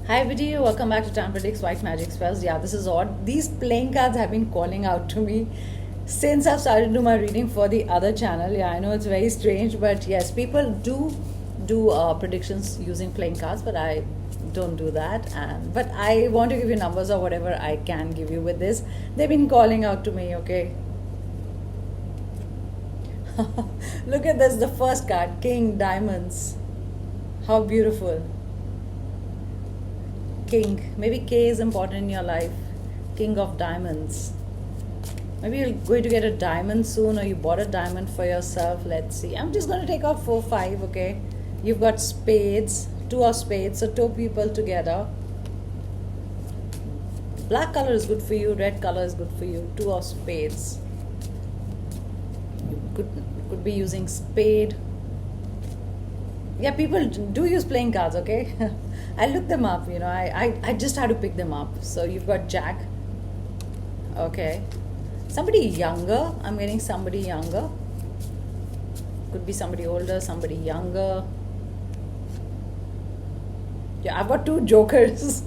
Hi video, welcome back to Time Predicts White Magic Spells. Yeah, this is odd. These playing cards have been calling out to me since I've started to do my reading for the other channel. Yeah, I know it's very strange, but yes, people do predictions using playing cards, but I don't do that. And but I want to give you numbers or whatever I can give you with this. They've been calling out to me. Okay, look at this. The first card, King Diamonds. How beautiful. King. Maybe K is important in your life. King of Diamonds. Maybe you're going to get a diamond soon, or you bought a diamond for yourself. Let's see. I'm just going to take out 4, 5, okay? You've got spades, 2 of spades, so 2 people together. Black color is good for you, red color is good for you. 2 of spades. You could be using spade. Yeah, people do use playing cards, okay? I looked them up, I just had to pick them up. So you've got Jack. Okay. Somebody younger. I'm getting somebody younger. Could be somebody older, somebody younger. Yeah, I've got 2 jokers.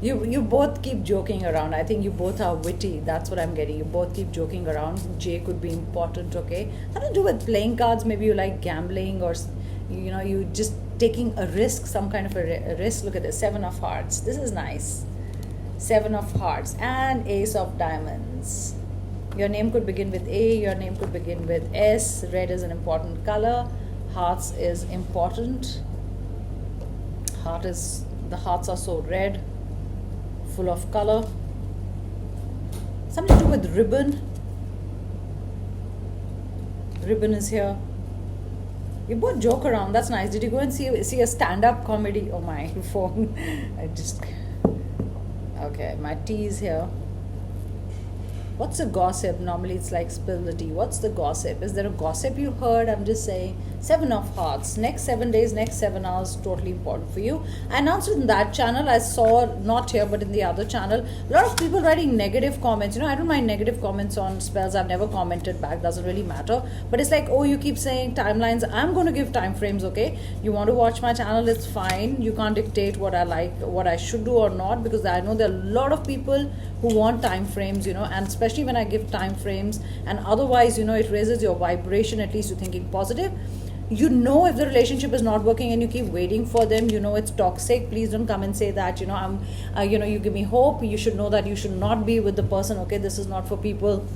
You both keep joking around. I think you both are witty. That's what I'm getting. You both keep joking around. J could be important, okay? Nothing to do with playing cards. Maybe you like gambling, or you just taking a risk, some kind of a risk. Look at this, 7 of hearts. This is nice. 7 of hearts and Ace of diamonds. Your name could begin with A, your name could begin with S. Red is an important color. Hearts is important. The hearts are so red, full of color. Something to do with ribbon. Ribbon is here. You both joke around. That's nice. Did you go and see a stand-up comedy? Oh, my phone. Okay, my tea is here. What's a gossip? Normally it's like spill the tea. What's the gossip? Is there a gossip you heard? I'm just saying. 7 of hearts. Next 7 days, next 7 hours, totally important for you. I announced it in that channel. I saw, not here, but in the other channel, a lot of people writing negative comments. I don't mind negative comments on spells. I've never commented back. Doesn't really matter. But it's like, oh, you keep saying timelines. I'm going to give time frames, okay? You want to watch my channel, it's fine. You can't dictate what I like, what I should do or not, because I know there are a lot of people who want time frames, and especially when I give time frames, and otherwise, it raises your vibration, at least you're thinking positive. If the relationship is not working and you keep waiting for them, it's toxic. Please don't come and say that, you give me hope. You should know that you should not be with the person, okay? This is not for people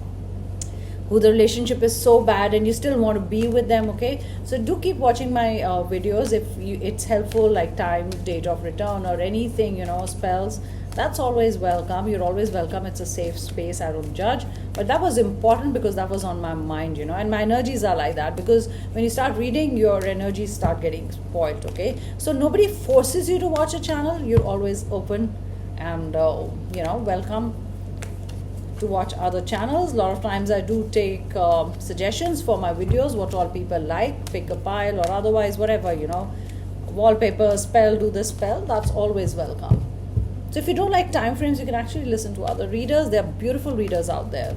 who the relationship is so bad and you still want to be with them, okay? So do keep watching my videos if it's helpful, like time, date of return, or anything, spells. That's always welcome. You're always welcome. It's a safe space. I don't judge. But that was important because that was on my mind, and my energies are like that, because when you start reading, your energies start getting spoiled, okay? So nobody forces you to watch a channel. You're always open and, welcome to watch other channels. A lot of times I do take suggestions for my videos, what all people like, pick a pile or otherwise, whatever, wallpaper, spell, do this spell, that's always welcome. So if you don't like time frames, you can actually listen to other readers. There are beautiful readers out there.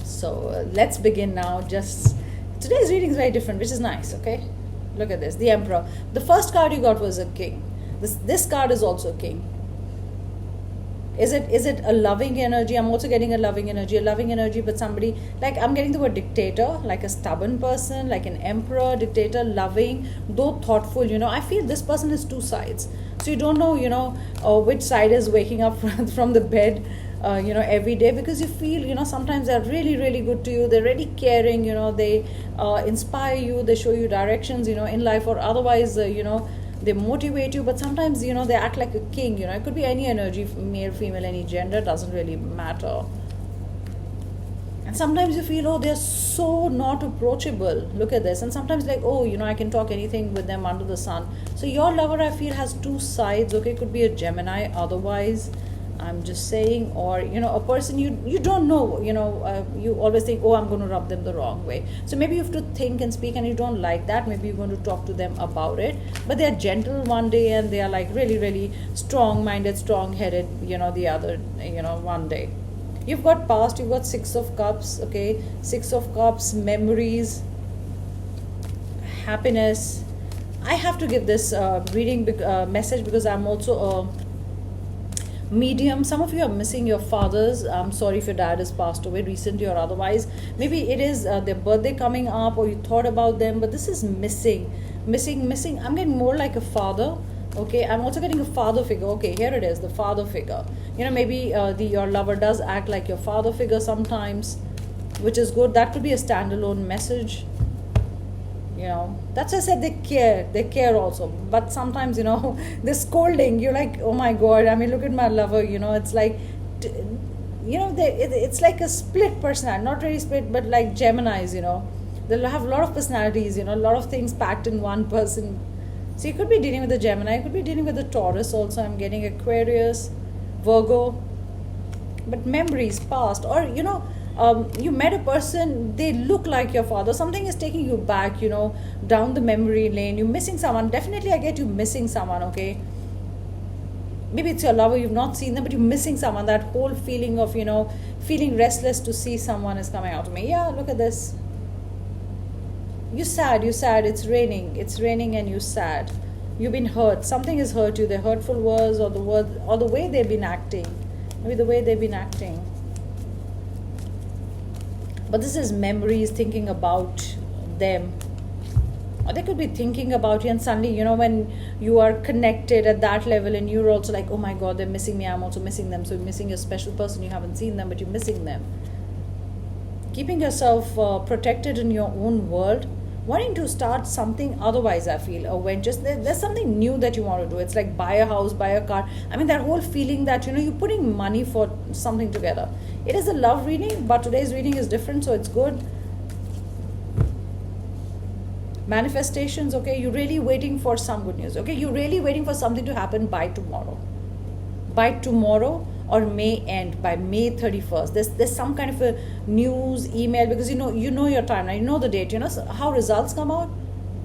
So let's begin now. Today's reading is very different, which is nice, okay? Look at this, the Emperor. The first card you got was a king. This card is also a king. Is it a loving energy? I'm also getting a loving energy, but somebody, like, I'm getting the word dictator, like a stubborn person, like an emperor, dictator, loving, though thoughtful, I feel this person has 2 sides. So you don't know, which side is waking up from the bed, every day, because you feel, sometimes they're really, really good to you. They're really caring, they inspire you, they show you directions, in life, or otherwise, they motivate you, but sometimes, they act like a king, it could be any energy, male, female, any gender, doesn't really matter. And sometimes you feel, oh, they're so not approachable. Look at this. And sometimes like, oh, I can talk anything with them under the sun. So your lover, I feel, has 2 sides, okay? Could be a Gemini, otherwise, I'm just saying, or, a person you don't know, you always think, oh, I'm going to rub them the wrong way. So maybe you have to think and speak, and you don't like that. Maybe you're going to talk to them about it. But they're gentle one day, and they are like really, really strong-minded, strong-headed, the other, one day. You've got past, you've got 6 of cups, okay? 6 of cups, memories, happiness, I have to give this reading message because I'm also a medium. Some of you are missing your fathers. I'm sorry if your dad has passed away recently or otherwise. Maybe it is their birthday coming up, or you thought about them, but this is missing. I'm getting more like a father. Okay, I'm also getting a father figure. Okay, here it is, the father figure. Maybe your lover does act like your father figure sometimes, which is good. That could be a standalone message. That's why I said they care also, but sometimes they're scolding. You're like, oh my god, I mean, look at my lover. It's like it's like a split personality, not really split, but like Geminis. They'll have a lot of personalities, a lot of things packed in one person. So you could be dealing with a Gemini, you could be dealing with a Taurus also. I'm getting Aquarius, Virgo, but memories past, or you met a person, they look like your father, something is taking you back, down the memory lane. You're missing someone. Definitely I get you missing someone. Okay, maybe it's your lover, you've not seen them, but you're missing someone. That whole feeling of feeling restless to see someone is coming out to me. Yeah, look at this. You're sad, it's raining and you're sad. You've been hurt, something has hurt you. The hurtful words or the way they've been acting. Maybe the way they've been acting. But this is memories, thinking about them. Or they could be thinking about you, and suddenly, when you are connected at that level and you're also like, oh my god, they're missing me, I'm also missing them. So you're missing a special person, you haven't seen them, but you're missing them. Keeping yourself protected in your own world, wanting to start something otherwise, I feel, or when just there's something new that you want to do. It's like buy a house, buy a car. I mean, that whole feeling that you're putting money for something together. It is a love reading, but today's reading is different, so it's good. Manifestations. Okay, you're really waiting for some good news. Okay, you're really waiting for something to happen by tomorrow, or may end by May 31st. There's some kind of a news email, because you know your timeline, you know the date, how results come out.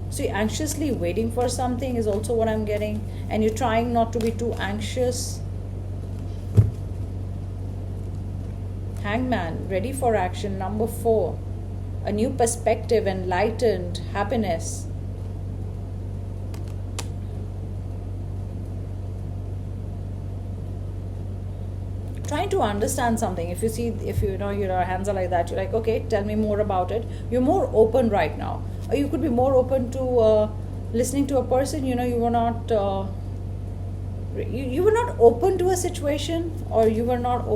So you're anxiously waiting for something is also what I'm getting, and you're trying not to be too anxious. Hangman, ready for action. Number 4, a new perspective, enlightened, happiness. Trying to understand something. If your hands are like that, you're like, okay, tell me more about it. You're more open right now, or you could be more open to listening to a person. You were not you were not open to a situation, or you were not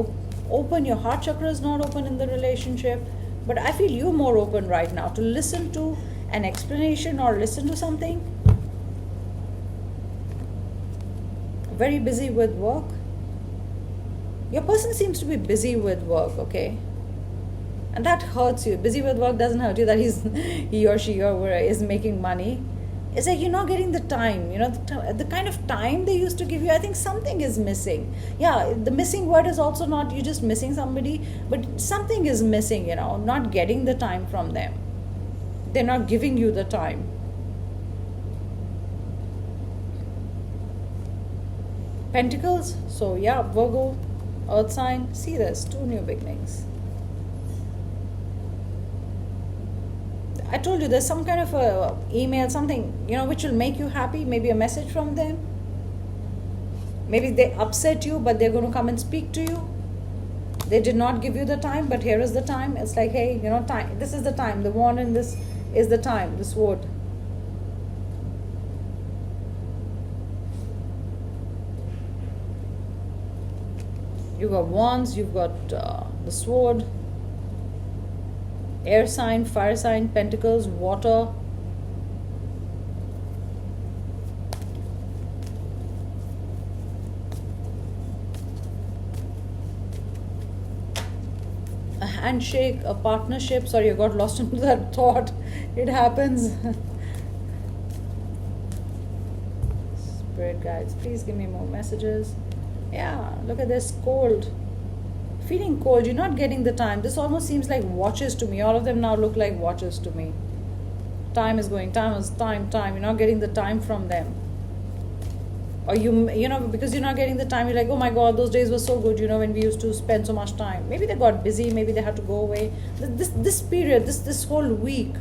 open. Your heart chakra is not open in the relationship, but I feel you're more open right now to listen to an explanation or listen to something. Very busy with work. Your person seems to be busy with work, okay? And that hurts you. Busy with work doesn't hurt you that he or she is making money. It's like you're not getting the time, the kind of time they used to give you. I think something is missing. Yeah, the missing word is also not you just missing somebody, but something is missing, not getting the time from them. They're not giving you the time. Pentacles. So yeah, Virgo, Earth sign. See this, 2 new beginnings. I told you there's some kind of a email, something, which will make you happy. Maybe a message from them. Maybe they upset you, but they're going to come and speak to you. They did not give you the time, but here is the time. It's like, hey, time. This is the time. The wand in this is the time. The sword. You've got wands. You've got the sword. Air sign, fire sign, pentacles, water. A handshake, a partnership. Sorry, I got lost into that thought. It happens. Spirit guides, please give me more messages. Yeah, look at this, cold. Feeling cold, you're not getting the time. This almost seems like watches to me. All of them now look like watches to me. Time is going, time. You're not getting the time from them. Or because you're not getting the time, you're like, oh my god, those days were so good, when we used to spend so much time. Maybe they got busy, maybe they had to go away. This period, this whole week,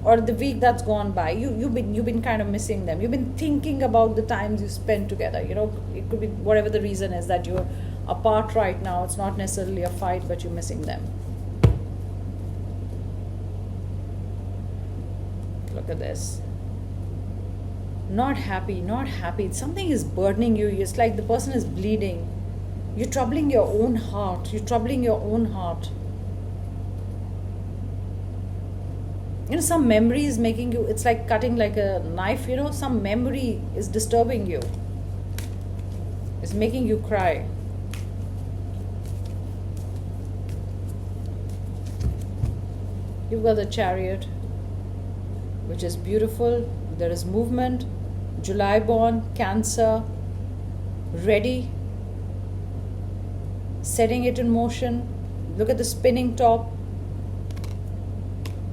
or the week that's gone by, you've been kind of missing them. You've been thinking about the times you spent together. You know, it could be whatever the reason is that you're apart right now. It's not necessarily a fight, but you're missing them. Look at this. Not happy, not happy. Something is burdening you. It's like the person is bleeding. You're troubling your own heart. You're troubling your own heart. You know, some memory is making you, it's like cutting like a knife, you know, some memory is disturbing you. It's making you cry. You've got the Chariot, which is beautiful. There is movement. July born, Cancer, ready, setting it in motion. Look at the spinning top.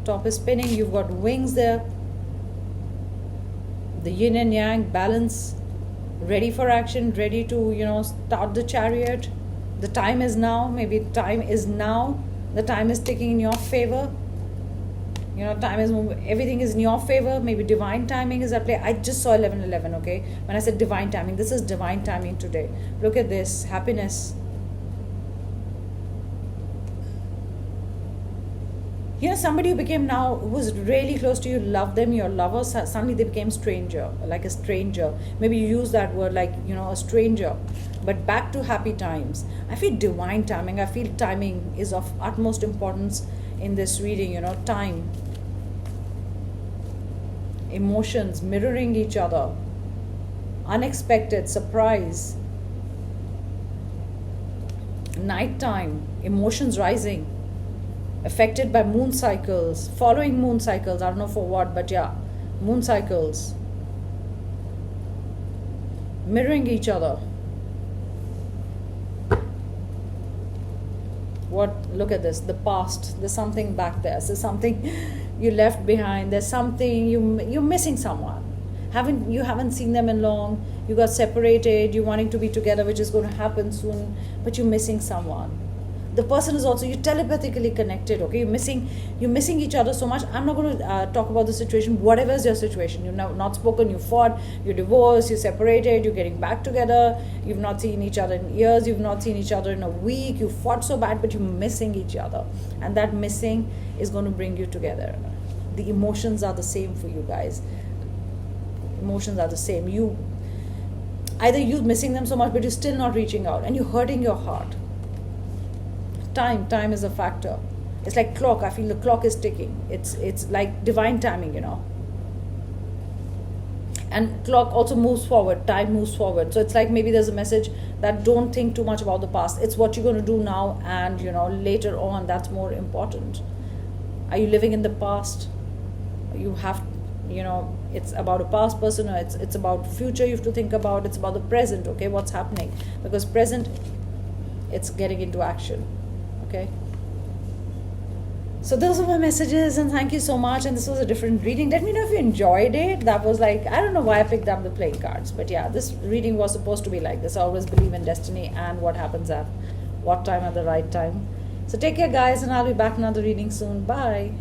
Top is spinning. You've got wings there. The yin and yang, balance, ready for action, ready to, you know, start the Chariot. The time is now. Maybe time is now. The time is ticking in your favor. You know, time is moving, everything is in your favor. Maybe divine timing is at play. I just saw 11:11, okay? When I said divine timing, this is divine timing today. Look at this, happiness. You know, somebody who became now, who was really close to you, loved them, your lover, suddenly they became stranger, like a stranger. Maybe you use that word like, you know, a stranger. But back to happy times. I feel divine timing. I feel timing is of utmost importance in this reading, you know, time. Emotions mirroring each other. Unexpected, surprise. Nighttime, emotions rising. Affected by moon cycles, following moon cycles, I don't know for what, but yeah, moon cycles. Mirroring each other. What, look at this, the past, there's something back there, there's something you left behind, there's something, you're missing someone. You haven't seen them in long, you got separated, you're wanting to be together, which is going to happen soon, but you're missing someone. The person is also, you're telepathically connected, okay? You're missing each other so much. I'm not going to talk about the situation. Whatever is your situation, you've not spoken, you fought, you're divorced, you're separated, you're getting back together, you've not seen each other in years, you've not seen each other in a week, you fought so bad, but you're missing each other. And that missing is going to bring you together. The emotions are the same for you guys. Emotions are the same. Either you're missing them so much, but you're still not reaching out, and you're hurting your heart. Time is a factor. It's like clock. I feel the clock is ticking. It's like divine timing, you know. And clock also moves forward. Time moves forward. So it's like maybe there's a message that don't think too much about the past. It's what you're going to do now, and you know, later on, that's more important. Are you living in the past? You have, you know, it's about a past person, or it's about future you have to think about. It's about the present, okay? What's happening? Because present, it's getting into action. Okay, so those are my messages, and thank you so much. And this was a different reading. Let me know if you enjoyed it. That was like, I don't know why I picked up the playing cards, but yeah, this reading was supposed to be like this. I always believe in destiny and what happens at what time at the right time. So take care, guys, and I'll be back in another reading soon. Bye.